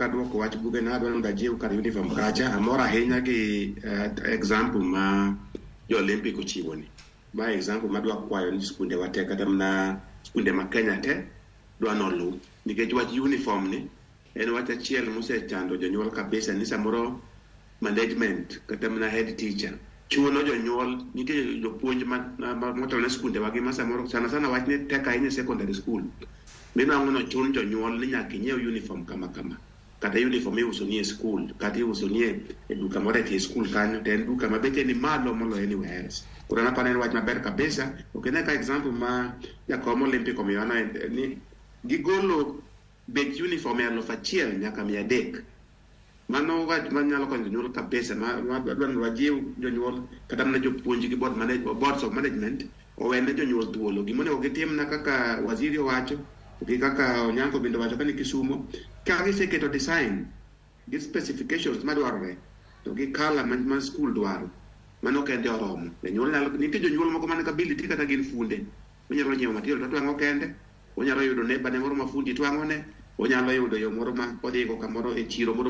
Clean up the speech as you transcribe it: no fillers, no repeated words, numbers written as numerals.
kadwoko wach buge na adwaro ndajiw kar uniform kacha amora ahinya gi example ma jo Olympic ochiwo ni. Ma example madwa kwayo ni skunde wate kata na skunde ma Kenya te dwa nolu nikech wach uniform ni en wach achiel mosechando jonyuol kabisa ni samoro management kata na head teacher chuno jonyuol nitie jopuonj motelo ne skunde wagi ma samoro sana wach ni tek ahinya secondary school mino angono chun jonyuol ni nyaka nyiew uniform kama kata uniform iuso ni e school kata iuso ni e duka moro e school kanyo ten duka mabeche ni malo molo anywhere else. Kurana panel wach maber kabisa. Okene ka example ma Jakom Olympic omiwana ni gigolo bet uniform ya 1,000 nyaka 300. Mano wach manyalo konyo jonyuol kabisa ma dwaro wajiw jonyuol kata mana jopuonj gi boards of management owene jonyuol thuolo gimone ogitim na kaka waziri owacho gi kaka Onyango bende wacho kani Kisumo ka giseketo design gi specifications madwarore to gi color man school dwaro mano kende oromo jonyuol nyalo nitie jonyuol moko man ability kata gin funde onyalo nyiewo material to twango kende onyalo yudo ne bane moro mafundi twangone onyalo yudo yo moro ma odhi go kamoro e chiro moro